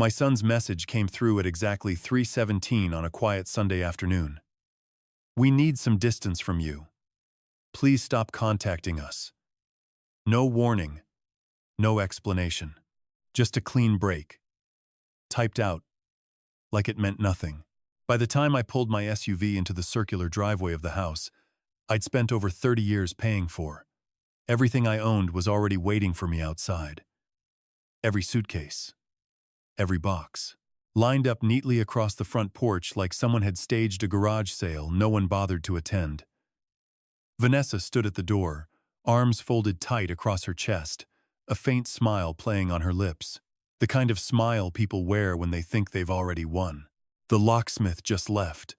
My son's message came through at exactly 3:17 on a quiet Sunday afternoon. We need some distance from you. Please stop contacting us. No warning, no explanation. Just a clean break. Typed out, like it meant nothing. By the time I pulled my SUV into the circular driveway of the house, I'd spent over 30 years paying for. Everything I owned was already waiting for me outside. Every suitcase, every box, lined up neatly across the front porch like someone had staged a garage sale no one bothered to attend. Vanessa stood at the door, arms folded tight across her chest, a faint smile playing on her lips, the kind of smile people wear when they think they've already won. "The locksmith just left,"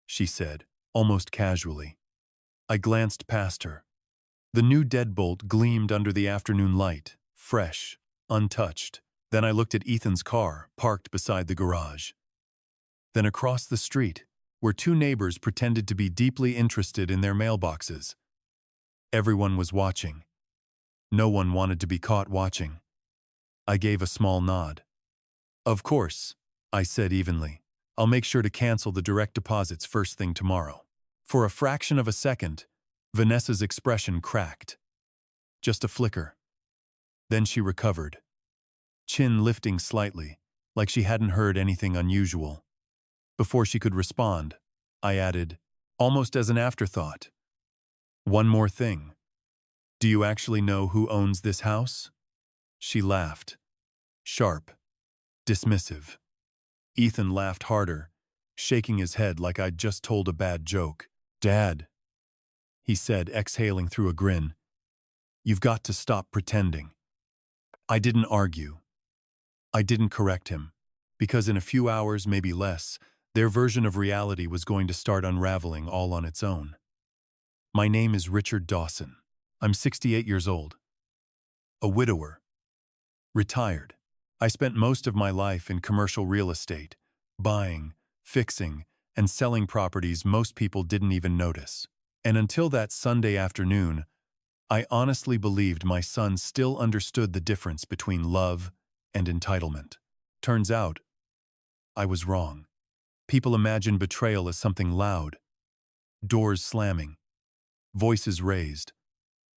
she said, almost casually. I glanced past her. The new deadbolt gleamed under the afternoon light, fresh, untouched. Then I looked at Ethan's car, parked beside the garage. Then across the street, where two neighbors pretended to be deeply interested in their mailboxes. Everyone was watching. No one wanted to be caught watching. I gave a small nod. "Of course," I said evenly. "I'll make sure to cancel the direct deposits first thing tomorrow." For a fraction of a second, Vanessa's expression cracked. Just a flicker. Then she recovered, chin lifting slightly, like she hadn't heard anything unusual. Before she could respond, I added, almost as an afterthought, "One more thing. Do you actually know who owns this house?" She laughed. Sharp. Dismissive. Ethan laughed harder, shaking his head like I'd just told a bad joke. "Dad," he said, exhaling through a grin, "you've got to stop pretending." I didn't argue. I didn't correct him, because in a few hours, maybe less, their version of reality was going to start unraveling all on its own. My name is Richard Dawson. I'm 68 years old. A widower. Retired. I spent most of my life in commercial real estate, buying, fixing, and selling properties most people didn't even notice. And until that Sunday afternoon, I honestly believed my son still understood the difference between love and entitlement. Turns out, I was wrong. People imagine betrayal as something loud. Doors slamming, voices raised,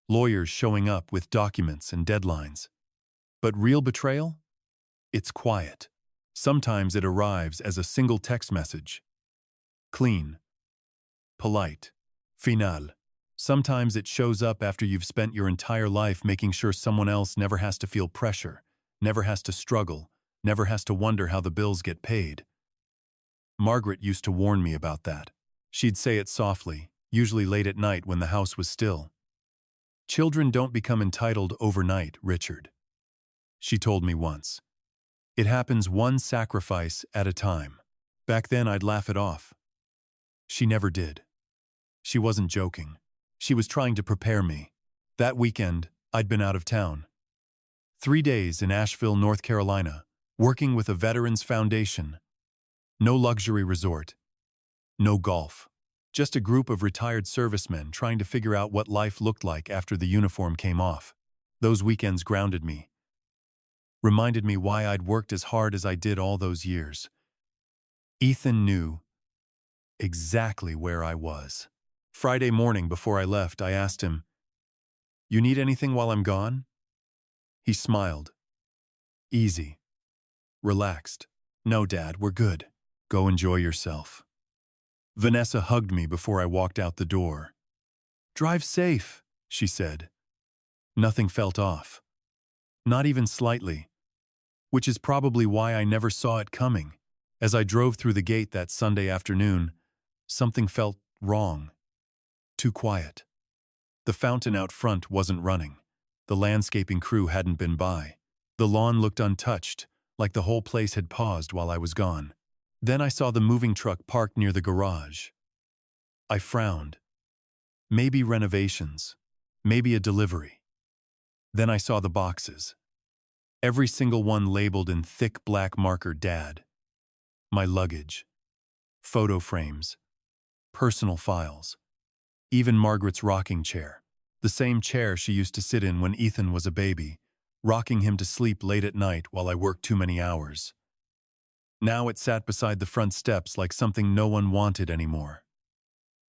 lawyers showing up with documents and deadlines. But real betrayal? It's quiet. Sometimes it arrives as a single text message. Clean. Polite. Final. Sometimes it shows up after you've spent your entire life making sure someone else never has to feel pressure, never has to struggle, never has to wonder how the bills get paid. Margaret used to warn me about that. She'd say it softly, usually late at night when the house was still. "Children don't become entitled overnight, Richard," she told me once. "It happens one sacrifice at a time." Back then I'd laugh it off. She never did. She wasn't joking. She was trying to prepare me. That weekend, I'd been out of town. 3 days in Asheville, North Carolina, working with a Veterans Foundation. No luxury resort. No golf. Just a group of retired servicemen trying to figure out what life looked like after the uniform came off. Those weekends grounded me. Reminded me why I'd worked as hard as I did all those years. Ethan knew exactly where I was. Friday morning before I left, I asked him, "You need anything while I'm gone?" He smiled. Easy. Relaxed. "No, Dad, we're good. Go enjoy yourself." Vanessa hugged me before I walked out the door. "Drive safe," she said. Nothing felt off. Not even slightly. Which is probably why I never saw it coming. As I drove through the gate that Sunday afternoon, something felt wrong. Too quiet. The fountain out front wasn't running. The landscaping crew hadn't been by. The lawn looked untouched, like the whole place had paused while I was gone. Then I saw the moving truck parked near the garage. I frowned. Maybe renovations. Maybe a delivery. Then I saw the boxes. Every single one labeled in thick black marker Dad. My luggage. Photo frames. Personal files. Even Margaret's rocking chair. The same chair she used to sit in when Ethan was a baby, rocking him to sleep late at night while I worked too many hours. Now it sat beside the front steps like something no one wanted anymore.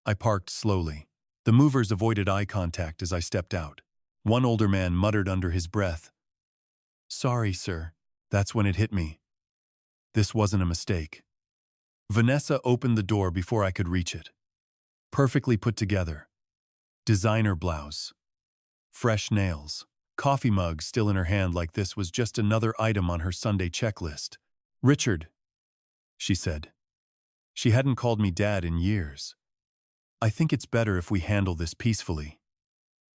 I parked slowly. The movers avoided eye contact as I stepped out. One older man muttered under his breath, "Sorry, sir." That's when it hit me. This wasn't a mistake. Vanessa opened the door before I could reach it. Perfectly put together. Designer blouse. Fresh nails. Coffee mug still in her hand like this was just another item on her Sunday checklist. "Richard," she said. She hadn't called me Dad in years. "I think it's better if we handle this peacefully."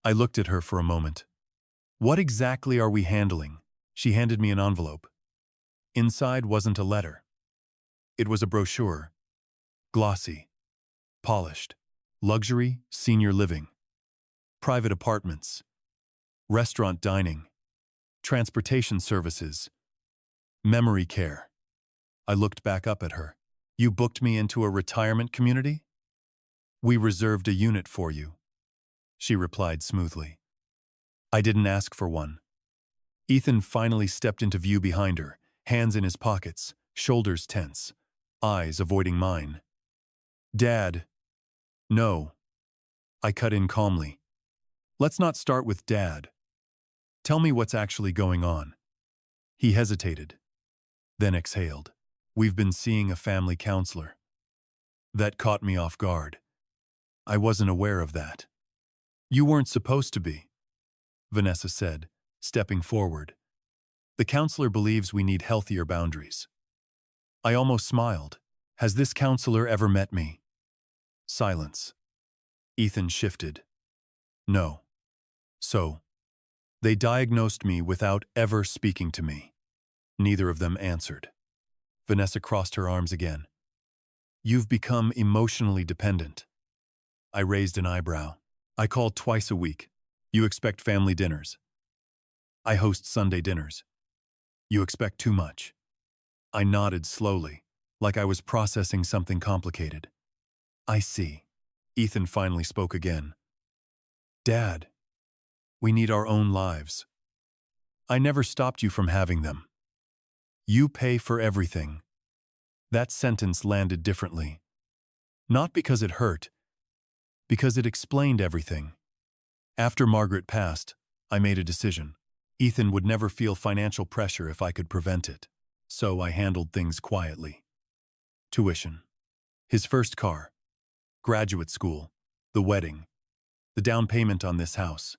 I looked at her for a moment. "What exactly are we handling?" She handed me an envelope. Inside wasn't a letter. It was a brochure. Glossy. Polished. Luxury, senior living. Private apartments. Restaurant dining. Transportation services. Memory care. I looked back up at her. "You booked me into a retirement community?" "We reserved a unit for you," she replied smoothly. "I didn't ask for one." Ethan finally stepped into view behind her, hands in his pockets, shoulders tense, eyes avoiding mine. "Dad." "No." I cut in calmly. "Let's not start with Dad. Tell me what's actually going on." He hesitated, then exhaled. "We've been seeing a family counselor." That caught me off guard. I wasn't aware of that. "You weren't supposed to be," Vanessa said, stepping forward. "The counselor believes we need healthier boundaries." I almost smiled. "Has this counselor ever met me?" Silence. Ethan shifted. "No." "So, they diagnosed me without ever speaking to me." Neither of them answered. Vanessa crossed her arms again. "You've become emotionally dependent." I raised an eyebrow. "I call twice a week. You expect family dinners." "I host Sunday dinners." "You expect too much." I nodded slowly, like I was processing something complicated. "I see." Ethan finally spoke again. "Dad, we need our own lives. I never stopped you from having them. You pay for everything." That sentence landed differently. Not because it hurt, because it explained everything. After Margaret passed, I made a decision. Ethan would never feel financial pressure if I could prevent it. So I handled things quietly. Tuition. His first car. Graduate school. The wedding. The down payment on this house.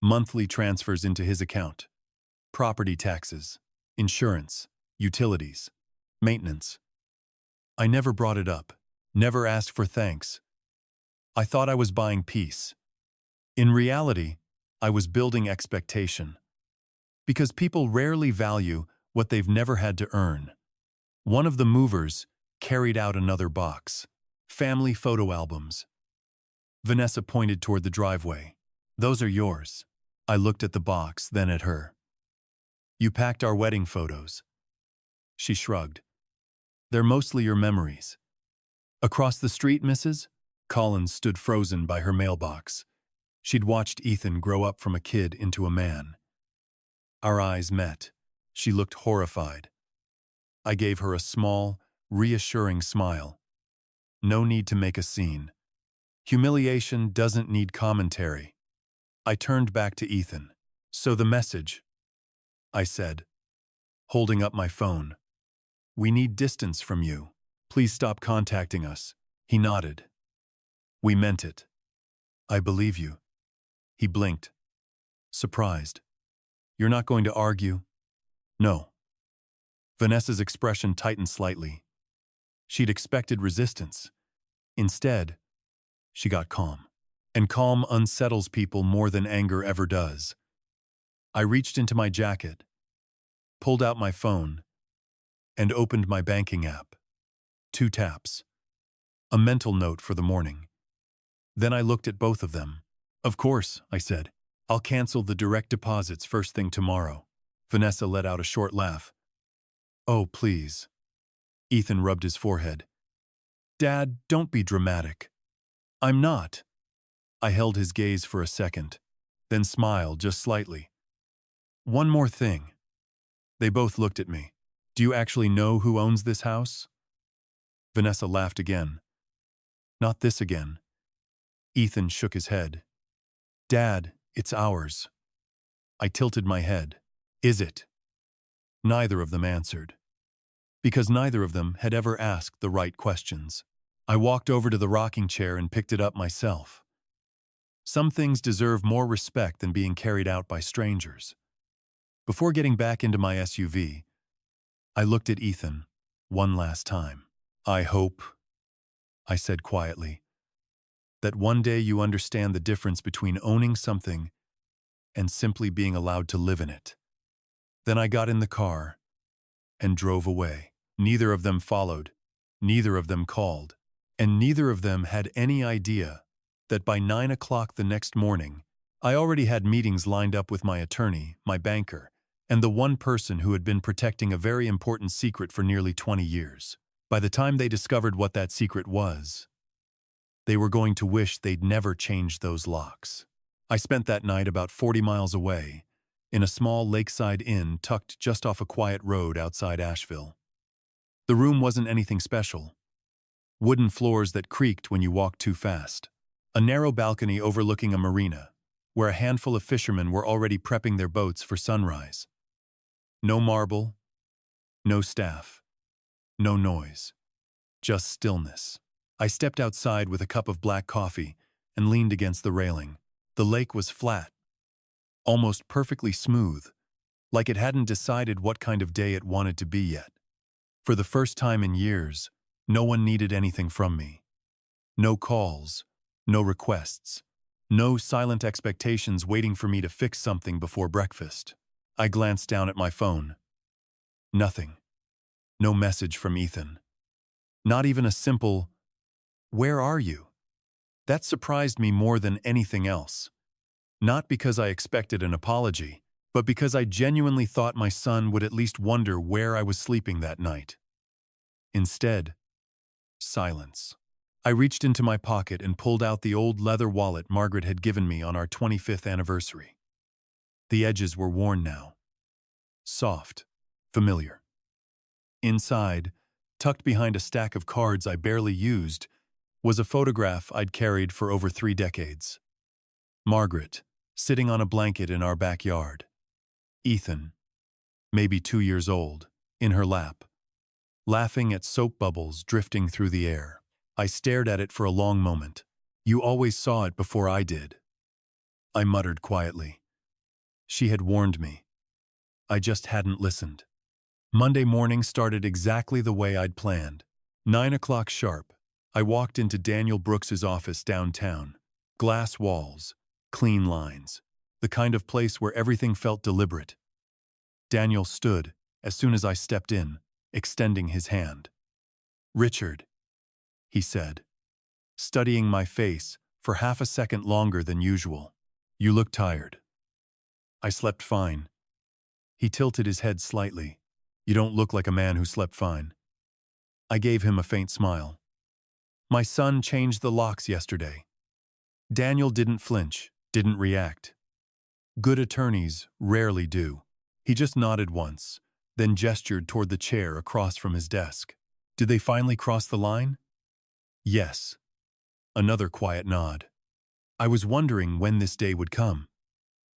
Monthly transfers into his account. Property taxes. Insurance. Utilities. Maintenance. I never brought it up. Never asked for thanks. I thought I was buying peace. In reality, I was building expectation. Because people rarely value what they've never had to earn. One of the movers carried out another box. Family photo albums. Vanessa pointed toward the driveway. "Those are yours." I looked at the box, then at her. "You packed our wedding photos." She shrugged. "They're mostly your memories." Across the street, Mrs. Collins stood frozen by her mailbox. She'd watched Ethan grow up from a kid into a man. Our eyes met. She looked horrified. I gave her a small, reassuring smile. No need to make a scene. Humiliation doesn't need commentary. I turned back to Ethan. "So the message," I said, holding up my phone. "We need distance from you. Please stop contacting us." He nodded. "We meant it." "I believe you." He blinked. Surprised. "You're not going to argue?" "No." Vanessa's expression tightened slightly. She'd expected resistance. Instead, she got calm. And calm unsettles people more than anger ever does. I reached into my jacket, pulled out my phone, and opened my banking app. 2 taps. A mental note for the morning. Then I looked at both of them. "Of course," I said. "I'll cancel the direct deposits first thing tomorrow." Vanessa let out a short laugh. "Oh, please." Ethan rubbed his forehead. "Dad, don't be dramatic." "I'm not." I held his gaze for a second, then smiled just slightly. One more thing. They both looked at me. Do you actually know who owns this house? Vanessa laughed again. Not this again. Ethan shook his head. Dad, it's ours. I tilted my head. Is it? Neither of them answered. Because neither of them had ever asked the right questions. I walked over to the rocking chair and picked it up myself. Some things deserve more respect than being carried out by strangers. Before getting back into my SUV, I looked at Ethan one last time. I hope, I said quietly, that one day you understand the difference between owning something and simply being allowed to live in it. Then I got in the car and drove away. Neither of them followed, neither of them called, and neither of them had any idea that by 9 o'clock the next morning, I already had meetings lined up with my attorney, my banker, and the one person who had been protecting a very important secret for nearly 20 years. By the time they discovered what that secret was, they were going to wish they'd never changed those locks. I spent that night about 40 miles away, in a small lakeside inn tucked just off a quiet road outside Asheville. The room wasn't anything special. Wooden floors that creaked when you walked too fast. A narrow balcony overlooking a marina, where a handful of fishermen were already prepping their boats for sunrise. No marble, no staff, no noise, just stillness. I stepped outside with a cup of black coffee and leaned against the railing. The lake was flat, almost perfectly smooth, like it hadn't decided what kind of day it wanted to be yet. For the first time in years, no one needed anything from me. No calls, no requests, no silent expectations waiting for me to fix something before breakfast. I glanced down at my phone. Nothing. No message from Ethan. Not even a simple, "Where are you?" That surprised me more than anything else. Not because I expected an apology, but because I genuinely thought my son would at least wonder where I was sleeping that night. Instead, silence. I reached into my pocket and pulled out the old leather wallet Margaret had given me on our 25th anniversary. The edges were worn now. Soft, familiar. Inside, tucked behind a stack of cards I barely used, was a photograph I'd carried for over 3 decades. Margaret, sitting on a blanket in our backyard. Ethan, maybe 2 years old, in her lap, laughing at soap bubbles drifting through the air. I stared at it for a long moment. You always saw it before I did. I muttered quietly. She had warned me. I just hadn't listened. Monday morning started exactly the way I'd planned. 9 o'clock sharp, I walked into Daniel Brooks's office downtown. Glass walls, clean lines, the kind of place where everything felt deliberate. Daniel stood, as soon as I stepped in, extending his hand. "Richard," he said, studying my face for half a second longer than usual. "You look tired." "I slept fine." He tilted his head slightly. "You don't look like a man who slept fine." I gave him a faint smile. "My son changed the locks yesterday." Daniel didn't flinch, didn't react. Good attorneys rarely do. He just nodded once, then gestured toward the chair across from his desk. "Did they finally cross the line?" "Yes." Another quiet nod. I was wondering when this day would come.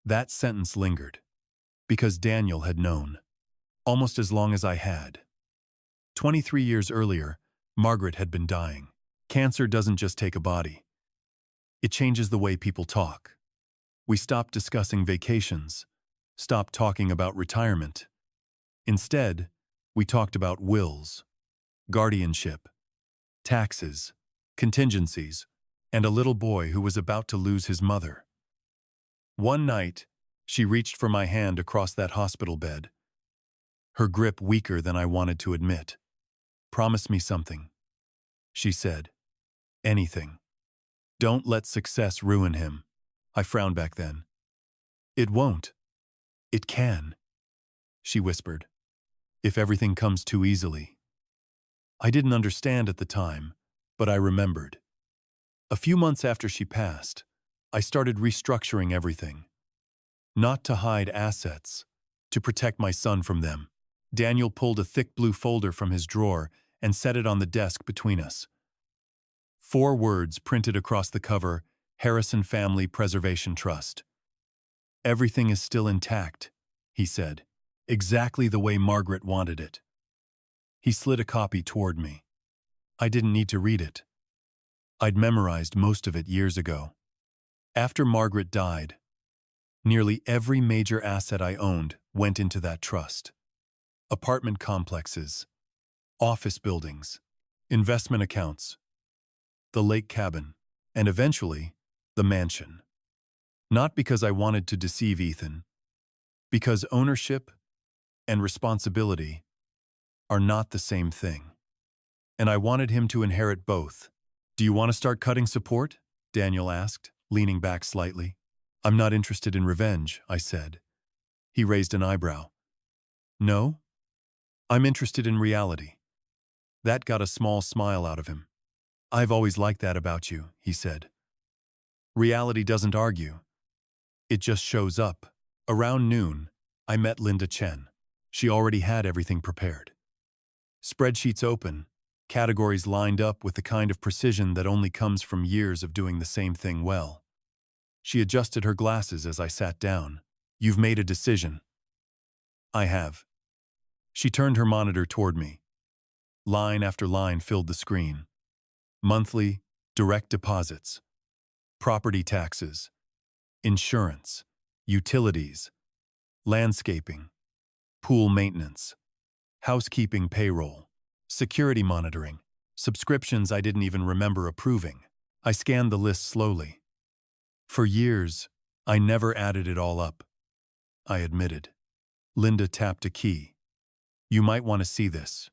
That sentence lingered, because Daniel had known, almost as long as I had. 23 years earlier, Margaret had been dying. Cancer doesn't just take a body. It changes the way people talk. We stopped discussing vacations, stopped talking about retirement. Instead, we talked about wills, guardianship, taxes, contingencies, and a little boy who was about to lose his mother. One night, she reached for my hand across that hospital bed, her grip weaker than I wanted to admit. "Promise me something," she said. "Anything. Don't let success ruin him." I frowned back then. "It won't. It can," she whispered, "if everything comes too easily." I didn't understand at the time, but I remembered. A few months after she passed, I started restructuring everything. Not to hide assets, to protect my son from them. Daniel pulled a thick blue folder from his drawer and set it on the desk between us. 4 words printed across the cover: Harrison Family Preservation Trust. "Everything is still intact," he said, "exactly the way Margaret wanted it." He slid a copy toward me. I didn't need to read it. I'd memorized most of it years ago. After Margaret died, nearly every major asset I owned went into that trust. Apartment complexes, office buildings, investment accounts, the lake cabin, and eventually, the mansion. Not because I wanted to deceive Ethan, because ownership and responsibility are not the same thing. And I wanted him to inherit both. "Do you want to start cutting support?" Daniel asked, leaning back slightly. "I'm not interested in revenge," I said. He raised an eyebrow. "No? I'm interested in reality." That got a small smile out of him. "I've always liked that about you," he said. "Reality doesn't argue. It just shows up." Around noon, I met Linda Chen. She already had everything prepared. Spreadsheets open, categories lined up with the kind of precision that only comes from years of doing the same thing well. She adjusted her glasses as I sat down. "You've made a decision." "I have." She turned her monitor toward me. Line after line filled the screen. Monthly, direct deposits, property taxes, insurance, utilities, landscaping, pool maintenance, housekeeping payroll, security monitoring, subscriptions I didn't even remember approving. I scanned the list slowly. For years, I never added it all up, I admitted. Linda tapped a key. "You might want to see this."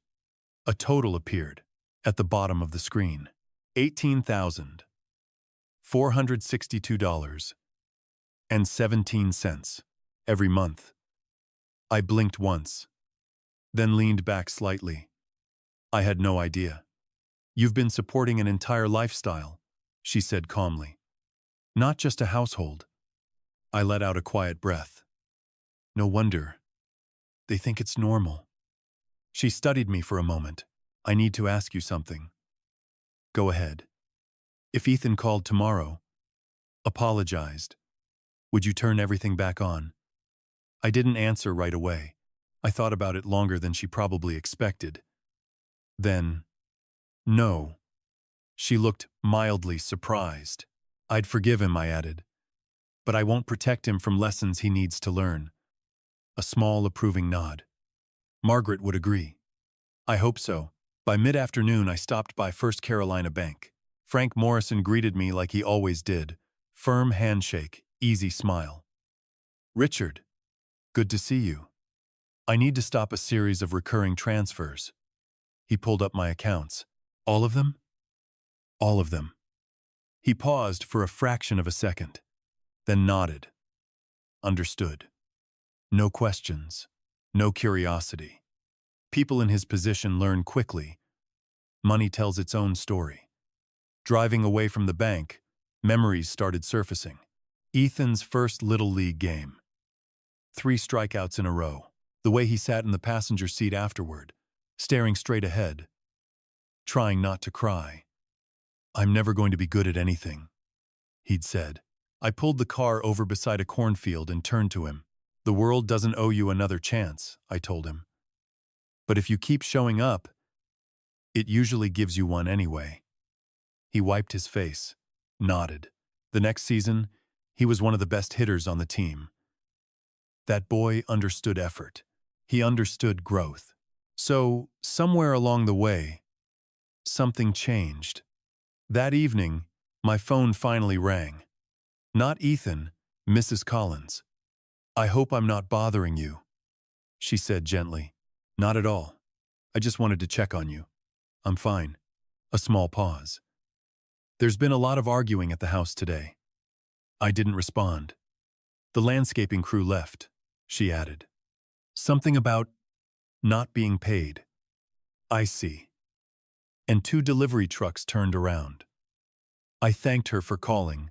A total appeared at the bottom of the screen. $18,462.17 every month. I blinked once, then leaned back slightly. I had no idea. "You've been supporting an entire lifestyle," she said calmly. "Not just a household." I let out a quiet breath. No wonder. They think it's normal. She studied me for a moment. "I need to ask you something." "Go ahead." "If Ethan called tomorrow, apologized, would you turn everything back on?" I didn't answer right away. I thought about it longer than she probably expected. Then, "No." She looked mildly surprised. "I'd forgive him," I added. "But I won't protect him from lessons he needs to learn." A small approving nod. "Margaret would agree." "I hope so." By mid-afternoon, I stopped by First Carolina Bank. Frank Morrison greeted me like he always did. Firm handshake, easy smile. "Richard, good to see you. I need to stop a series of recurring transfers." He pulled up my accounts. "All of them?" "All of them." He paused for a fraction of a second, then nodded. "Understood." No questions, no curiosity. People in his position learn quickly. Money tells its own story. Driving away from the bank, memories started surfacing. Ethan's first Little League game. 3 strikeouts in a row. The way he sat in the passenger seat afterward, staring straight ahead, trying not to cry. "I'm never going to be good at anything," he'd said. I pulled the car over beside a cornfield and turned to him. "The world doesn't owe you another chance," I told him. "But if you keep showing up, it usually gives you one anyway." He wiped his face, nodded. The next season, he was one of the best hitters on the team. That boy understood effort. He understood growth. So, somewhere along the way, something changed. That evening, my phone finally rang. Not Ethan, Mrs. Collins. "I hope I'm not bothering you," she said gently. "Not at all. I just wanted to check on you." "I'm fine." A small pause. "There's been a lot of arguing at the house today." I didn't respond. "The landscaping crew left," she added. "Something about not being paid." "I see." And 2 delivery trucks turned around. I thanked her for calling.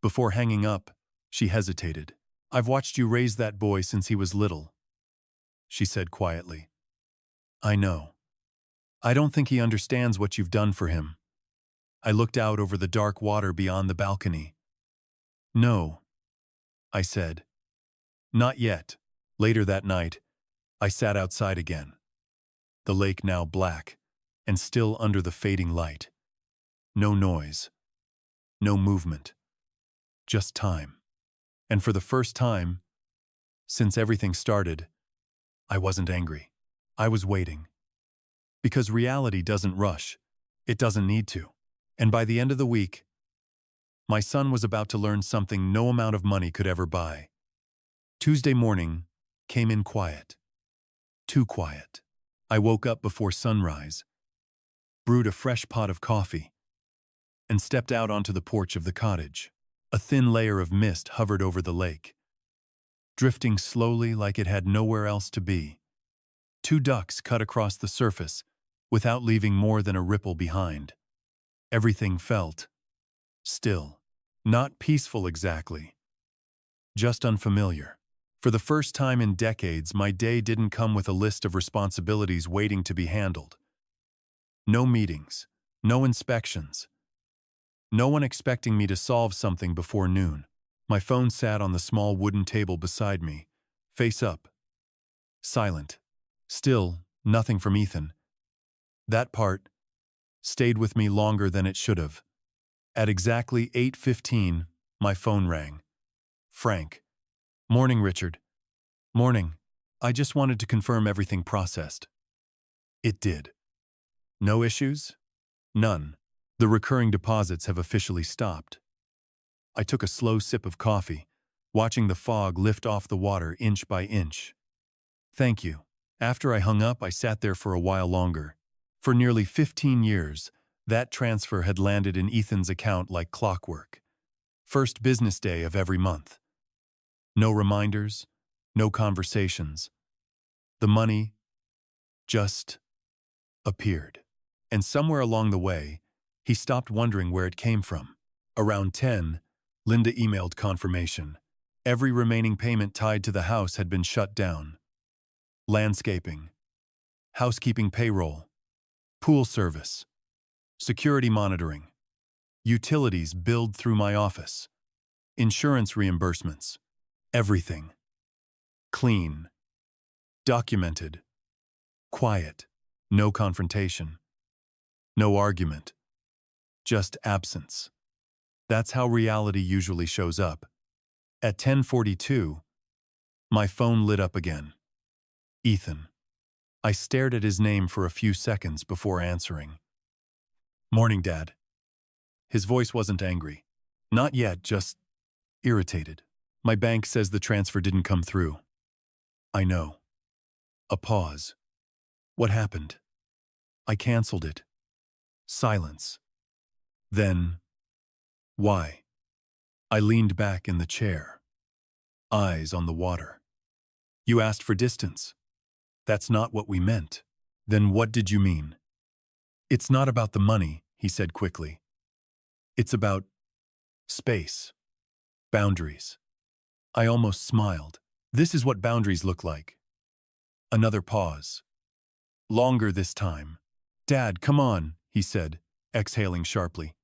Before hanging up, she hesitated. I've watched you raise that boy since he was little, she said quietly. I know. I don't think he understands what you've done for him. I looked out over the dark water beyond the balcony. No, I said. Not yet. Later that night, I sat outside again. The lake now black, and still under the fading light. No noise. No movement. Just time. And for the first time, since everything started, I wasn't angry. I was waiting. Because reality doesn't rush. It doesn't need to. And by the end of the week, my son was about to learn something no amount of money could ever buy. Tuesday morning came in quiet. Too quiet. I woke up before sunrise, brewed a fresh pot of coffee, and stepped out onto the porch of the cottage. A thin layer of mist hovered over the lake, drifting slowly like it had nowhere else to be. 2 ducks cut across the surface without leaving more than a ripple behind. Everything felt still. Not peaceful exactly, just unfamiliar. For the first time in decades, my day didn't come with a list of responsibilities waiting to be handled. No meetings, no inspections, no one expecting me to solve something before noon. My phone sat on the small wooden table beside me, face up. Silent. Still, nothing from Ethan. That part stayed with me longer than it should have. At exactly 8:15, my phone rang. Frank. Morning, Richard. Morning. I just wanted to confirm everything processed. It did. No issues? None. The recurring deposits have officially stopped. I took a slow sip of coffee, watching the fog lift off the water inch by inch. Thank you. After I hung up, I sat there for a while longer. For nearly 15 years, that transfer had landed in Ethan's account like clockwork. First business day of every month. No reminders, no conversations. The money just appeared. And somewhere along the way, he stopped wondering where it came from. Around 10, Linda emailed confirmation. Every remaining payment tied to the house had been shut down. Landscaping, housekeeping payroll, pool service, security monitoring, utilities billed through my office, insurance reimbursements, everything. Clean, documented, quiet, no confrontation, no argument, just absence. That's how reality usually shows up. At 10:42, my phone lit up again. Ethan. I stared at his name for a few seconds before answering. Morning, Dad. His voice wasn't angry. Not yet, just irritated. My bank says the transfer didn't come through. I know. A pause. What happened? I canceled it. Silence. Then, why? I leaned back in the chair, eyes on the water. You asked for distance. That's not what we meant. Then what did you mean? It's not about the money, he said quickly. It's about space, boundaries. I almost smiled. This is what boundaries look like. Another pause. Longer this time. Dad, come on, he said, exhaling sharply.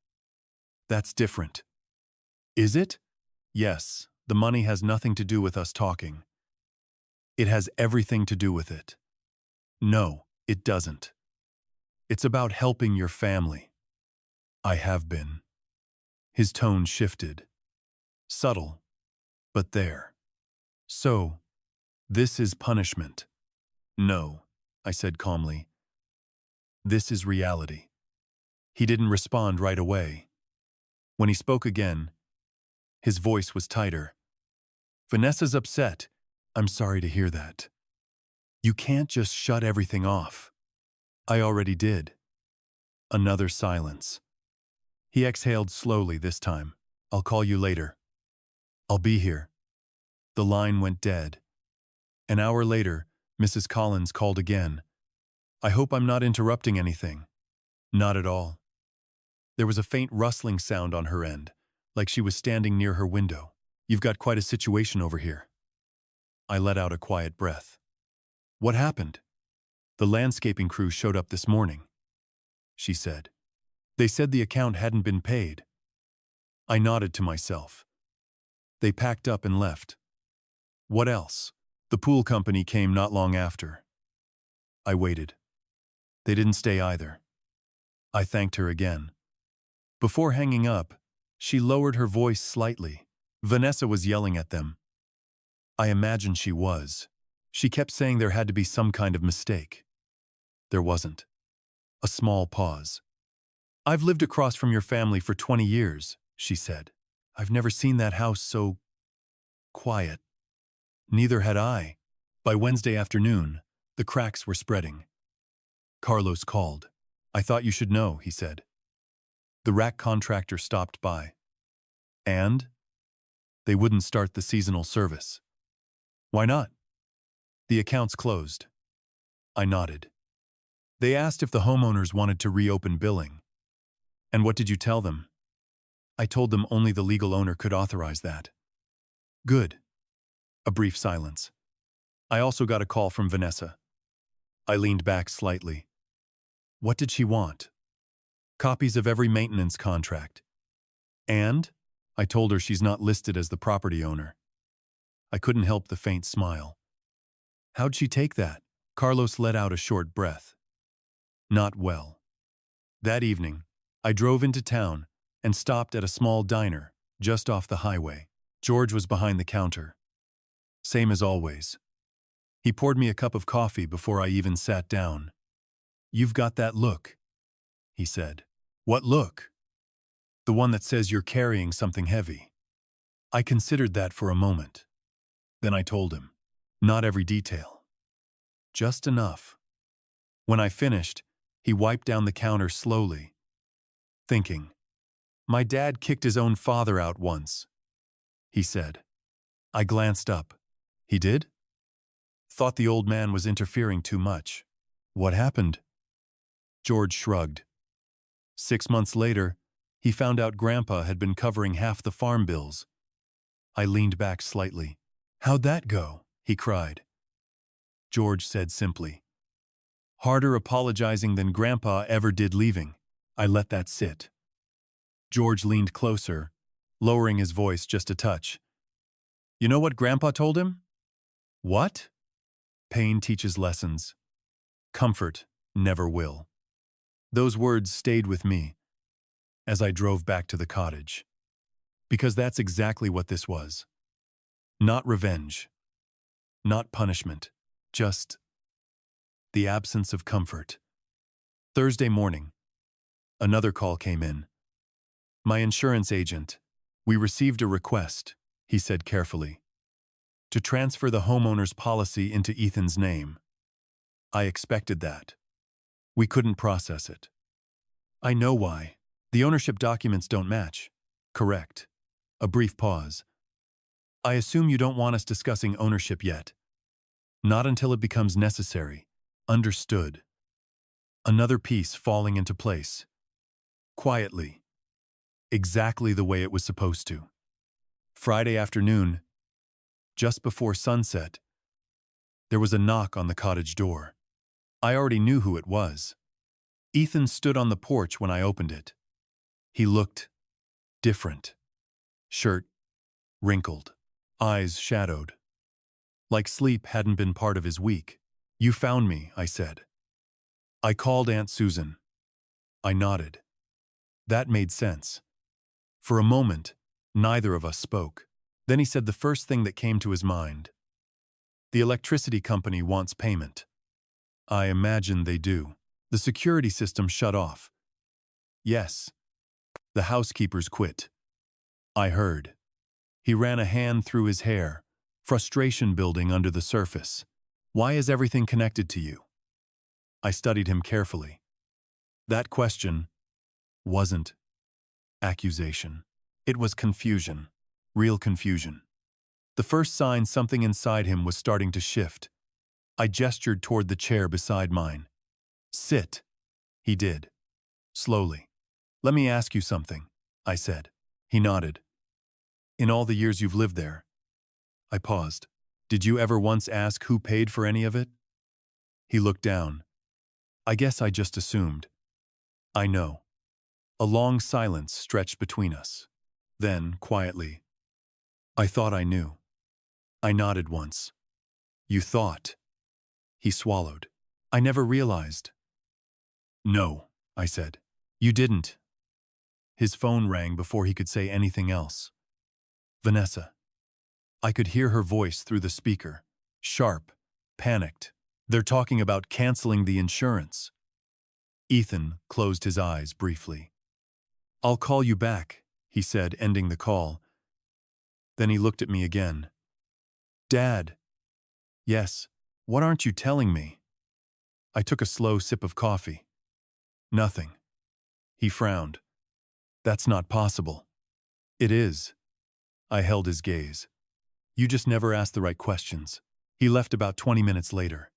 That's different. Is it? Yes, the money has nothing to do with us talking. It has everything to do with it. No, it doesn't. It's about helping your family. I have been. His tone shifted. Subtle, but there. So, this is punishment. No, I said calmly. This is reality. He didn't respond right away. When he spoke again, his voice was tighter. Vanessa's upset. I'm sorry to hear that. You can't just shut everything off. I already did. Another silence. He exhaled slowly this time. I'll call you later. I'll be here. The line went dead. An hour later, Mrs. Collins called again. I hope I'm not interrupting anything. Not at all. There was a faint rustling sound on her end, like she was standing near her window. You've got quite a situation over here. I let out a quiet breath. What happened? The landscaping crew showed up this morning, she said. They said the account hadn't been paid. I nodded to myself. They packed up and left. What else? The pool company came not long after. I waited. They didn't stay either. I thanked her again. Before hanging up, she lowered her voice slightly. Vanessa was yelling at them. I imagined she was. She kept saying there had to be some kind of mistake. There wasn't. A small pause. I've lived across from your family for 20 years, she said. I've never seen that house so quiet. Neither had I. By Wednesday afternoon, the cracks were spreading. Carlos called. I thought you should know, he said. The rack contractor stopped by. And? They wouldn't start the seasonal service. Why not? The account's closed. I nodded. They asked if the homeowners wanted to reopen billing. And what did you tell them? I told them only the legal owner could authorize that. Good. A brief silence. I also got a call from Vanessa. I leaned back slightly. What did she want? Copies of every maintenance contract. And? I told her she's not listed as the property owner. I couldn't help the faint smile. How'd she take that? Carlos let out a short breath. Not well. That evening, I drove into town and stopped at a small diner just off the highway. George was behind the counter. Same as always. He poured me a cup of coffee before I even sat down. You've got that look, he said. What look? The one that says you're carrying something heavy. I considered that for a moment. Then I told him. Not every detail. Just enough. When I finished, he wiped down the counter slowly, thinking. My dad kicked his own father out once, he said. I glanced up. He did? Thought the old man was interfering too much. What happened? George shrugged. 6 months later, he found out Grandpa had been covering half the farm bills. I leaned back slightly. How'd that go? He cried. George said simply. Harder apologizing than Grandpa ever did leaving. I let that sit. George leaned closer, lowering his voice just a touch. You know what Grandpa told him? What? Pain teaches lessons. Comfort never will. Those words stayed with me as I drove back to the cottage. Because that's exactly what this was. Not revenge. Not punishment. Just the absence of comfort. Thursday morning, another call came in. My insurance agent. We received a request, he said carefully, to transfer the homeowner's policy into Ethan's name. I expected that. We couldn't process it. I know why. The ownership documents don't match. Correct. A brief pause. I assume you don't want us discussing ownership yet. Not until it becomes necessary. Understood. Another piece falling into place. Quietly. Exactly the way it was supposed to. Friday afternoon, just before sunset, there was a knock on the cottage door. I already knew who it was. Ethan stood on the porch when I opened it. He looked different. Shirt wrinkled, eyes shadowed. Like sleep hadn't been part of his week. You found me, I said. I called Aunt Susan. I nodded. That made sense. For a moment, neither of us spoke. Then he said the first thing that came to his mind. The electricity company wants payment. I imagine they do. The security system shut off. Yes. The housekeepers quit. I heard. He ran a hand through his hair, frustration building under the surface. Why is everything connected to you? I studied him carefully. That question wasn't accusation. It was confusion. Real confusion. The first sign something inside him was starting to shift. I gestured toward the chair beside mine. Sit. He did. Slowly. Let me ask you something, I said. He nodded. In all the years you've lived there. I paused. Did you ever once ask who paid for any of it? He looked down. I guess I just assumed. I know. A long silence stretched between us. Then, quietly, I thought I knew. I nodded once. You thought. He swallowed. I never realized. No, I said. You didn't. His phone rang before he could say anything else. Vanessa. I could hear her voice through the speaker. Sharp, panicked. They're talking about canceling the insurance. Ethan closed his eyes briefly. I'll call you back, he said, ending the call. Then he looked at me again. Dad. Yes, what aren't you telling me? I took a slow sip of coffee. Nothing. He frowned. That's not possible. It is. I held his gaze. You just never asked the right questions. He left about 20 minutes later,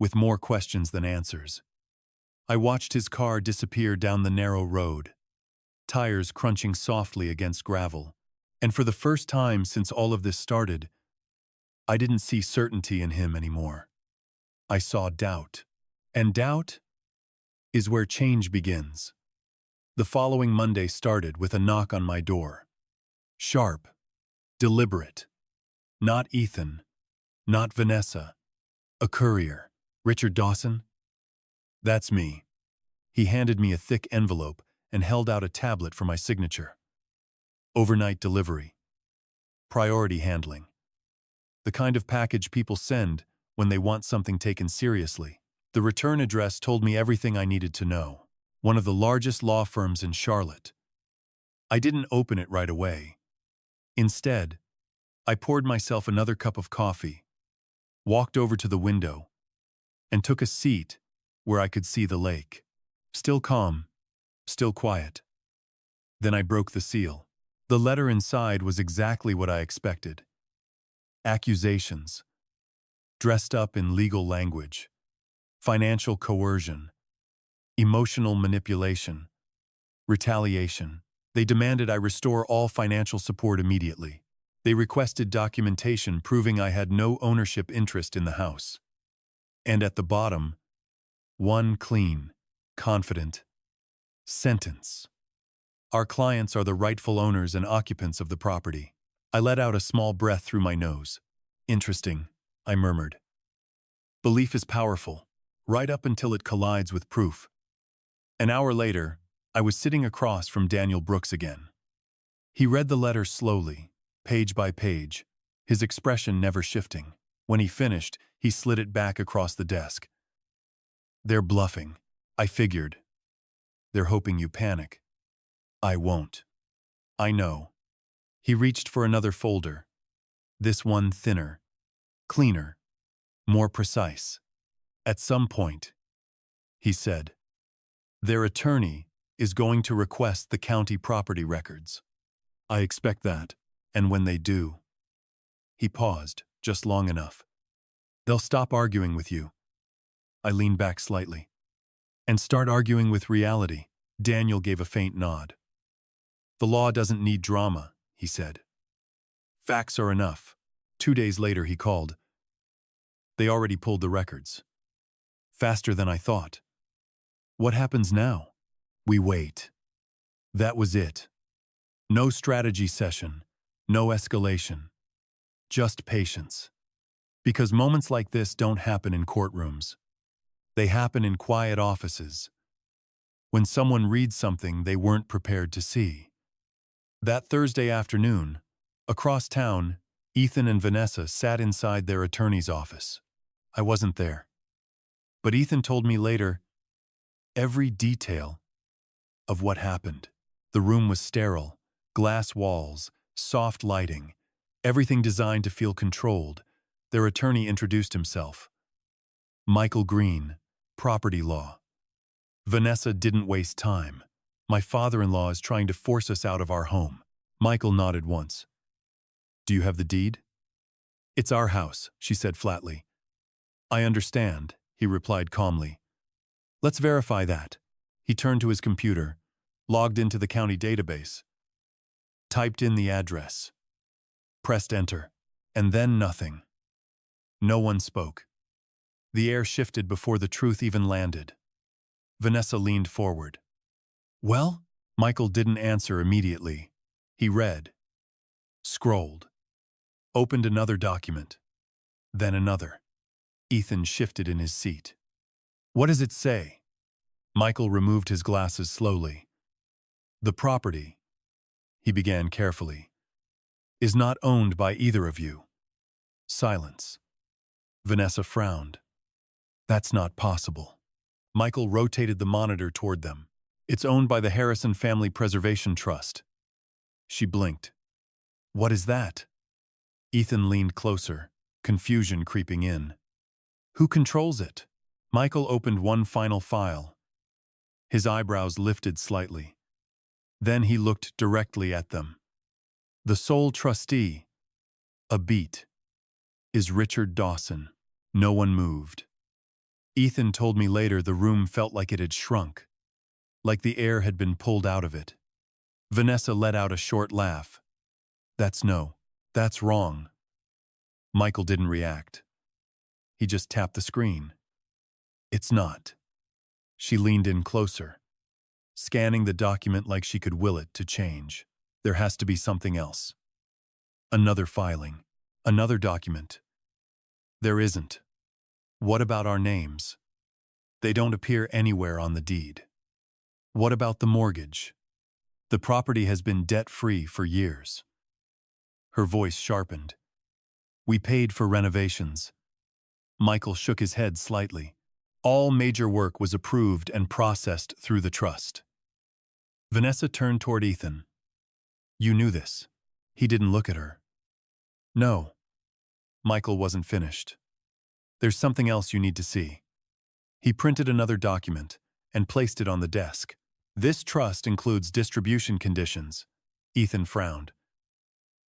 with more questions than answers. I watched his car disappear down the narrow road, tires crunching softly against gravel, and for the first time since all of this started, I didn't see certainty in him anymore. I saw doubt. And doubt is where change begins. The following Monday started with a knock on my door. Sharp, deliberate. Not Ethan, not Vanessa. A courier. Richard Dawson? That's me. He handed me a thick envelope and held out a tablet for my signature. Overnight delivery. Priority handling. The kind of package people send when they want something taken seriously. The return address told me everything I needed to know. One of the largest law firms in Charlotte. I didn't open it right away. Instead, I poured myself another cup of coffee, walked over to the window, and took a seat where I could see the lake. Still calm, still quiet. Then I broke the seal. The letter inside was exactly what I expected. Accusations, dressed up in legal language, financial coercion, emotional manipulation, retaliation. They demanded I restore all financial support immediately. They requested documentation proving I had no ownership interest in the house. And at the bottom, one clean, confident sentence. Our clients are the rightful owners and occupants of the property. I let out a small breath through my nose. Interesting, I murmured. Belief is powerful, right up until it collides with proof. An hour later, I was sitting across from Daniel Brooks again. He read the letter slowly, page by page, his expression never shifting. When he finished, he slid it back across the desk. They're bluffing, I figured. They're hoping you panic. I won't. I know. He reached for another folder. This one thinner, cleaner, more precise. At some point, he said, their attorney is going to request the county property records. I expect that, and when they do. He paused, just long enough. They'll stop arguing with you. I leaned back slightly. And start arguing with reality. Daniel gave a faint nod. The law doesn't need drama, he said. Facts are enough. 2 days later he called. They already pulled the records. Faster than I thought. What happens now? We wait. That was it. No strategy session, no escalation. Just patience. Because moments like this don't happen in courtrooms. They happen in quiet offices. When someone reads something they weren't prepared to see. That Thursday afternoon, across town, Ethan and Vanessa sat inside their attorney's office. I wasn't there. But Ethan told me later, every detail of what happened. The room was sterile, glass walls, soft lighting, everything designed to feel controlled. Their attorney introduced himself. Michael Green, property law. Vanessa didn't waste time. My father-in-law is trying to force us out of our home. Michael nodded once. Do you have the deed? It's our house, she said flatly. I understand, he replied calmly. Let's verify that. He turned to his computer, logged into the county database. typed in the address, pressed enter, and then nothing. No one spoke. The air shifted before the truth even landed. Vanessa leaned forward. Well? Michael didn't answer immediately. He read, scrolled, opened another document, then another. Ethan shifted in his seat. What does it say? Michael removed his glasses slowly. The property, he began carefully, is not owned by either of you. Silence. Vanessa frowned. That's not possible. Michael rotated the monitor toward them. It's owned by the Harrison Family Preservation Trust. She blinked. What is that? Ethan leaned closer, confusion creeping in. Who controls it? Michael opened one final file. His eyebrows lifted slightly. Then he looked directly at them. The sole trustee, a beat, is Richard Dawson. No one moved. Ethan told me later the room felt like it had shrunk, like the air had been pulled out of it. Vanessa let out a short laugh. That's wrong. Michael didn't react. He just tapped the screen. It's not. She leaned in closer, scanning the document like she could will it to change. There has to be something else. Another filing. Another document. There isn't. What about our names? They don't appear anywhere on the deed. What about the mortgage? The property has been debt-free for years. Her voice sharpened. We paid for renovations. Michael shook his head slightly. All major work was approved and processed through the trust. Vanessa turned toward Ethan. You knew this. He didn't look at her. No. Michael wasn't finished. There's something else you need to see. He printed another document and placed it on the desk. This trust includes distribution conditions. Ethan frowned.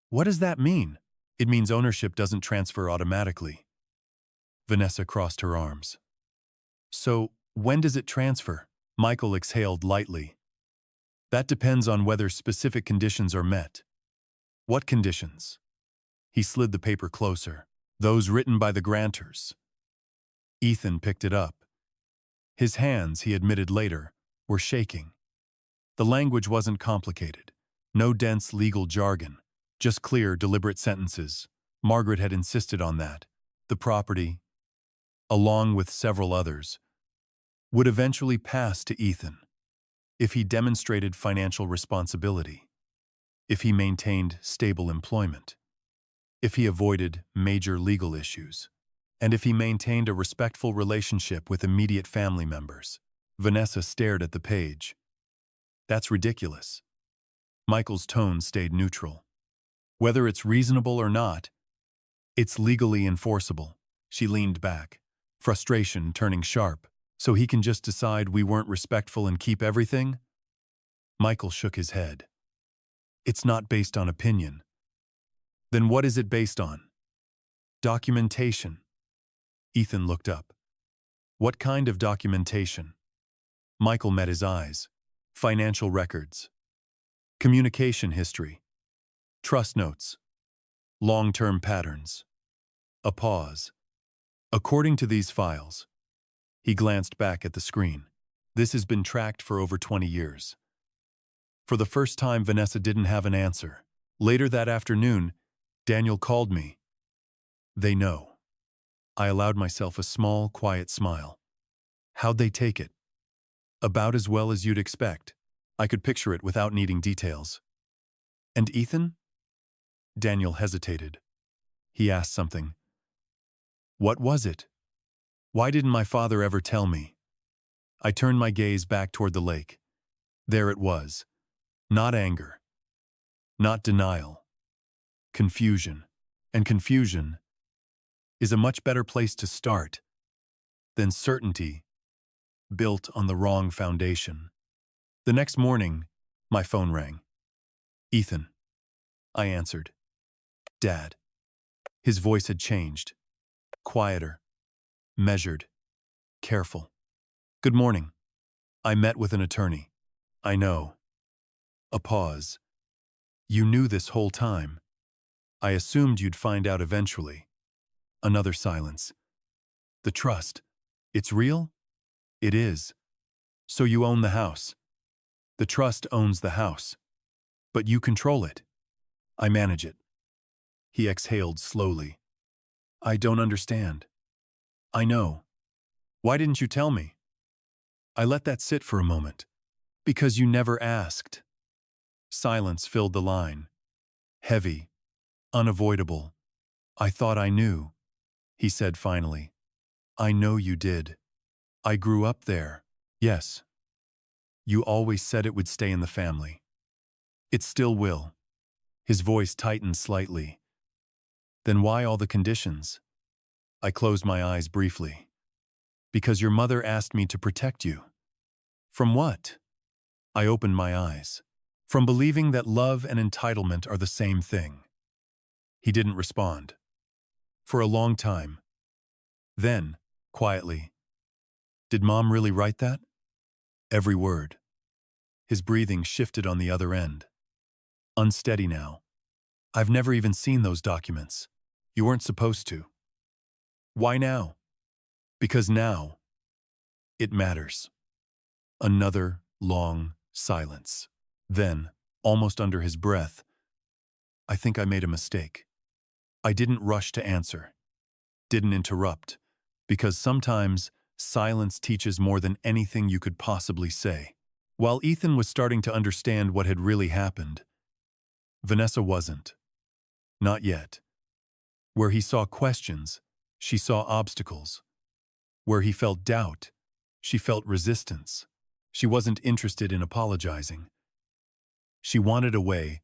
What does that mean? It means ownership doesn't transfer automatically. Vanessa crossed her arms. So, when does it transfer? Michael exhaled lightly. That depends on whether specific conditions are met. What conditions? He slid the paper closer. Those written by the grantors. Ethan picked it up. His hands, he admitted later, were shaking. The language wasn't complicated. No dense legal jargon. Just clear, deliberate sentences. Margaret had insisted on that. The property, along with several others, would eventually pass to Ethan if he demonstrated financial responsibility, if he maintained stable employment, if he avoided major legal issues, and if he maintained a respectful relationship with immediate family members. Vanessa stared at the page. That's ridiculous. Michael's tone stayed neutral. Whether it's reasonable or not, it's legally enforceable. She leaned back, frustration turning sharp. So he can just decide we weren't respectful and keep everything? Michael shook his head. It's not based on opinion. Then what is it based on? Documentation. Ethan looked up. What kind of documentation? Michael met his eyes. Financial records. Communication history. Trust notes. Long-term patterns. A pause. According to these files, he glanced back at the screen. This has been tracked for over 20 years. For the first time, Vanessa didn't have an answer. Later that afternoon, Daniel called me. They know. I allowed myself a small, quiet smile. How'd they take it? About as well as you'd expect. I could picture it without needing details. And Ethan? Daniel hesitated. He asked something. What was it? Why didn't my father ever tell me? I turned my gaze back toward the lake. There it was. Not anger. Not denial. Confusion. And confusion is a much better place to start than certainty built on the wrong foundation. The next morning, my phone rang. Ethan. I answered. Dad. His voice had changed. Quieter. Measured. Careful. Good morning. I met with an attorney. I know. A pause. You knew this whole time. I assumed you'd find out eventually. Another silence. The trust. It's real? It is. So you own the house. The trust owns the house. But you control it. I manage it. He exhaled slowly. I don't understand. I know. Why didn't you tell me? I let that sit for a moment. Because you never asked. Silence filled the line. Heavy. Unavoidable. I thought I knew, he said finally. I know you did. I grew up there. Yes. You always said it would stay in the family. It still will. His voice tightened slightly. Then why all the conditions? I closed my eyes briefly. Because your mother asked me to protect you. From what? I opened my eyes. From believing that love and entitlement are the same thing. He didn't respond. For a long time. Then, quietly, did Mom really write that? Every word. His breathing shifted on the other end. Unsteady now. I've never even seen those documents. You weren't supposed to. Why now? Because now, it matters. Another long silence. Then, almost under his breath, I think I made a mistake. I didn't rush to answer. Didn't interrupt. Because sometimes, silence teaches more than anything you could possibly say. While Ethan was starting to understand what had really happened, Vanessa wasn't. Not yet. Where he saw questions, she saw obstacles. Where he felt doubt, she felt resistance. She wasn't interested in apologizing. She wanted a way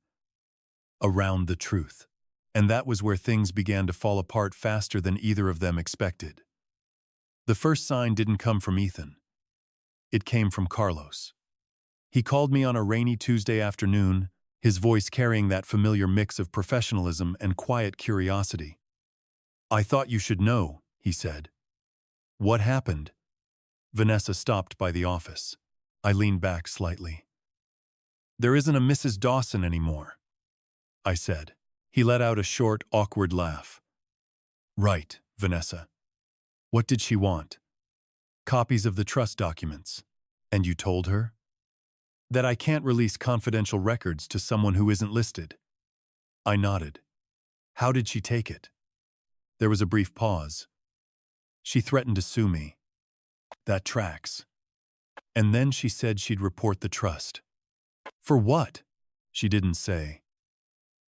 around the truth. And that was where things began to fall apart faster than either of them expected. The first sign didn't come from Ethan. It came from Carlos. He called me on a rainy Tuesday afternoon, his voice carrying that familiar mix of professionalism and quiet curiosity. I thought you should know, he said. What happened? Vanessa stopped by the office. I leaned back slightly. There isn't a Mrs. Dawson anymore, I said. He let out a short, awkward laugh. Right, Vanessa. What did she want? Copies of the trust documents. And you told her? That I can't release confidential records to someone who isn't listed. I nodded. How did she take it? There was a brief pause. She threatened to sue me. That tracks. And then she said she'd report the trust. For what? She didn't say.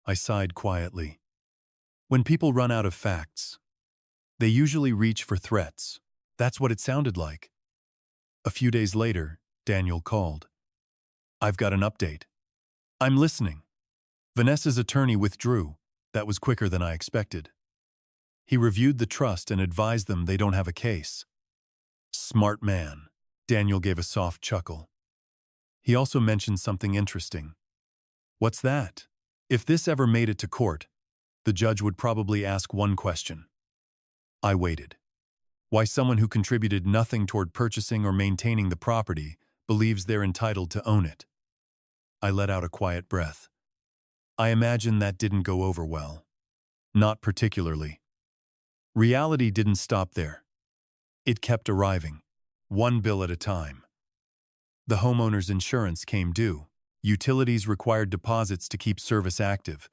I sighed quietly. When people run out of facts, they usually reach for threats. That's what it sounded like. A few days later, Daniel called. I've got an update. I'm listening. Vanessa's attorney withdrew. That was quicker than I expected. He reviewed the trust and advised them they don't have a case. Smart man. Daniel gave a soft chuckle. He also mentioned something interesting. What's that? If this ever made it to court, the judge would probably ask one question. I waited. Why someone who contributed nothing toward purchasing or maintaining the property believes they're entitled to own it. I let out a quiet breath. I imagine that didn't go over well. Not particularly. Reality didn't stop there. It kept arriving, one bill at a time. The homeowner's insurance came due. Utilities required deposits to keep service active.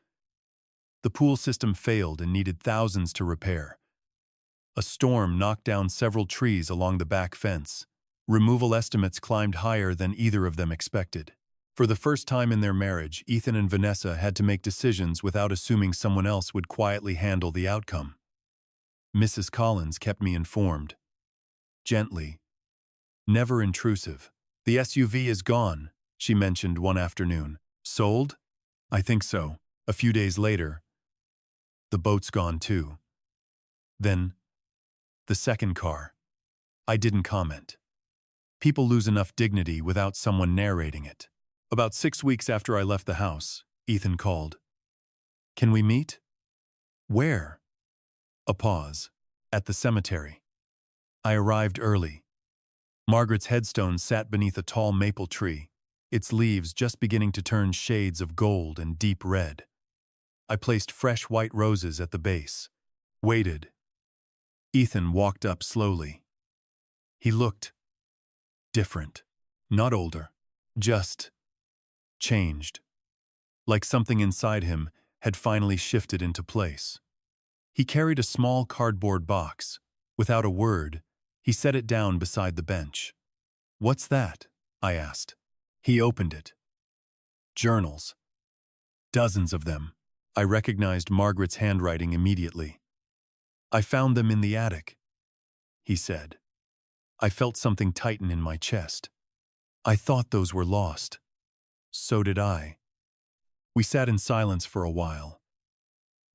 The pool system failed and needed thousands to repair. A storm knocked down several trees along the back fence. Removal estimates climbed higher than either of them expected. For the first time in their marriage, Ethan and Vanessa had to make decisions without assuming someone else would quietly handle the outcome. Mrs. Collins kept me informed. Gently. Never intrusive. The SUV is gone, she mentioned one afternoon. Sold? I think so. A few days later, the boat's gone too. Then, the second car. I didn't comment. People lose enough dignity without someone narrating it. About 6 weeks after I left the house, Ethan called. Can we meet? Where? A pause. At the cemetery. I arrived early. Margaret's headstone sat beneath a tall maple tree. its leaves just beginning to turn shades of gold and deep red. I placed fresh white roses at the base. Waited. Ethan walked up slowly. He looked different. Not older. Just changed. Like something inside him had finally shifted into place. He carried a small cardboard box. Without a word, he set it down beside the bench. "What's that?" I asked. He opened it. Journals. Dozens of them. I recognized Margaret's handwriting immediately. "I found them in the attic," he said. I felt something tighten in my chest. I thought those were lost. So did I. We sat in silence for a while.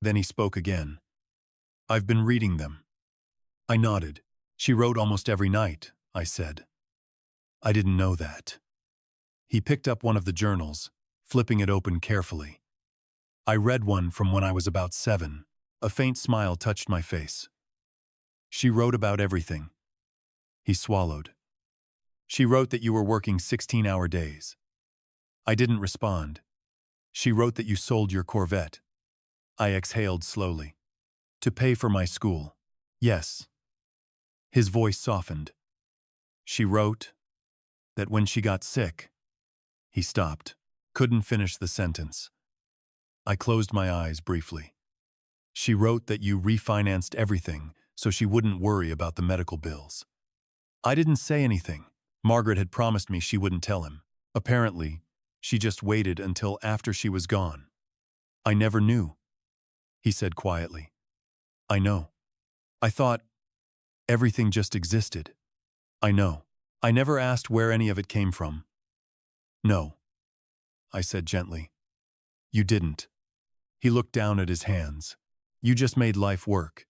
Then he spoke again. "I've been reading them." I nodded. "She wrote almost every night," I said. "I didn't know that." He picked up one of the journals, flipping it open carefully. I read one from when I was about 7. A faint smile touched my face. "She wrote about everything." He swallowed. "She wrote that you were working 16-hour days." I didn't respond. "She wrote that you sold your Corvette." I exhaled slowly. "To pay for my school." "Yes." His voice softened. "She wrote that when she got sick." He stopped, couldn't finish the sentence. I closed my eyes briefly. "She wrote that you refinanced everything so she wouldn't worry about the medical bills." I didn't say anything. Margaret had promised me she wouldn't tell him. Apparently, she just waited until after she was gone. "I never knew," he said quietly. "I know. I thought everything just existed." "I know. I never asked where any of it came from." "No," I said gently. "You didn't." He looked down at his hands. "You just made life work."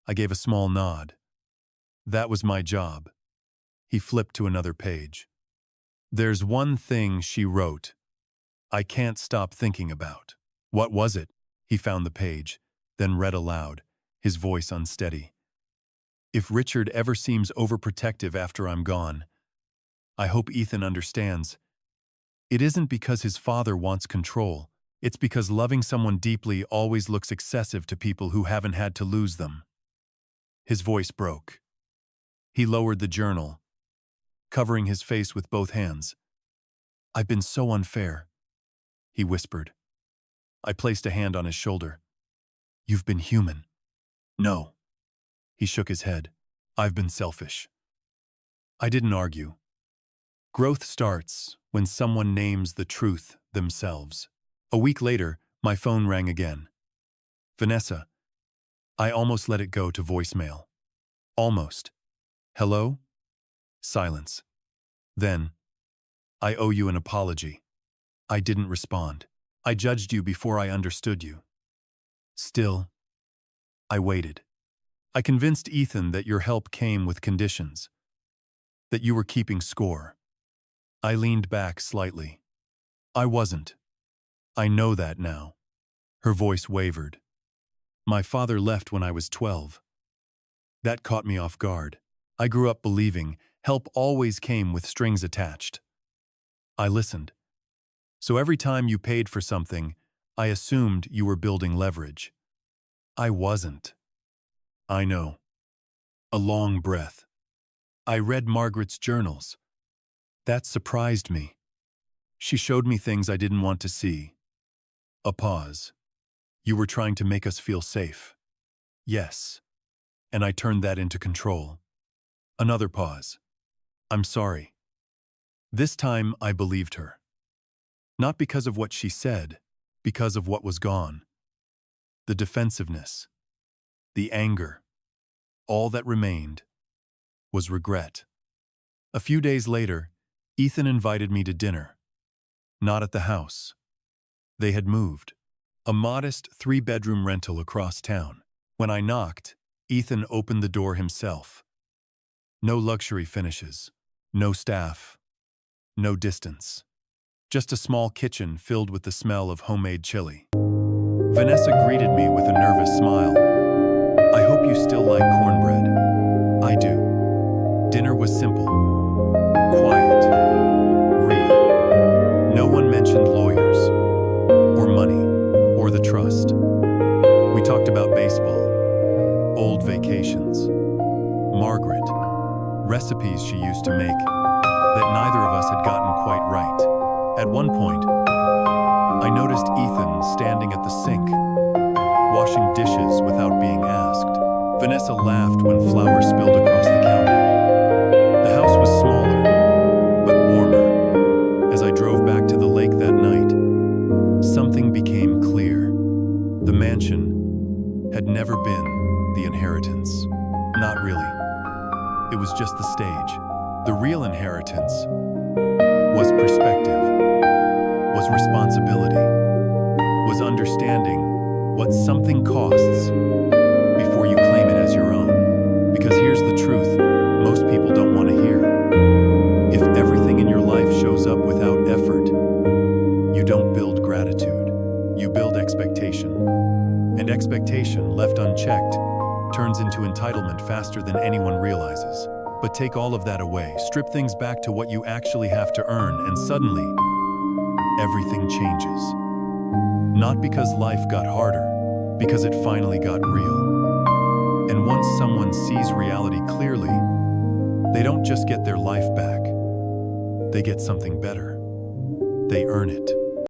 I gave a small nod. "That was my job." He flipped to another page. "There's one thing she wrote I can't stop thinking about." "What was it?" He found the page, then read aloud, his voice unsteady. "If Richard ever seems overprotective after I'm gone, I hope Ethan understands. It isn't because his father wants control. It's because loving someone deeply always looks excessive to people who haven't had to lose them." His voice broke. He lowered the journal, covering his face with both hands. "I've been so unfair," he whispered. I placed a hand on his shoulder. "You've been human." "No." He shook his head. "I've been selfish." I didn't argue. Growth starts when someone names the truth themselves. A week later, my phone rang again. "Vanessa." I almost let it go to voicemail. Almost. "Hello?" Silence. Then, "I owe you an apology." I didn't respond. "I judged you before I understood you." Still, I waited. "I convinced Ethan that your help came with conditions, that you were keeping score." I leaned back slightly. "I wasn't. I know that now." Her voice wavered. "My father left when I was 12. That caught me off guard. I grew up believing help always came with strings attached." I listened. "So every time you paid for something, I assumed you were building leverage." I wasn't. "I know." A long breath. "I read Margaret's journals. That surprised me. She showed me things I didn't want to see." A pause. "You were trying to make us feel safe." "Yes. And I turned that into control." Another pause. "I'm sorry." This time I believed her. Not because of what she said, because of what was gone. The defensiveness, the anger. All that remained was regret. A few days later, Ethan invited me to dinner. Not at the house. They had moved. A modest 3-bedroom rental across town. When I knocked, Ethan opened the door himself. No luxury finishes, no staff, no distance. Just a small kitchen filled with the smell of homemade chili. Vanessa greeted me with a nervous smile. "I hope you still like cornbread." "I do." Dinner was simple, quiet, real. one mentioned lawyers, or money, or the trust. We talked about baseball, old vacations, Margaret, recipes she used to make that neither of us had gotten quite right. At one point, I noticed Ethan standing at the sink, washing dishes without being asked. Vanessa laughed when flour spilled across the counter. The house was smaller, but warmer. As I drove back to the lake that night, something became clear. The mansion had never been the inheritance. Not really. It was just the stage. The real inheritance was perspective, was responsibility, was understanding what something costs before you claim it as your own. Because here's the truth most people don't want to hear. If everything in your life shows up without effort, you don't build gratitude, you build expectation. And expectation, left unchecked, turns into entitlement faster than anyone realizes. But take all of that away, strip things back to what you actually have to earn, and suddenly, everything changes. Not because life got harder, because it finally got real. And once someone sees reality clearly, they don't just get their life back. They get something better. They earn it.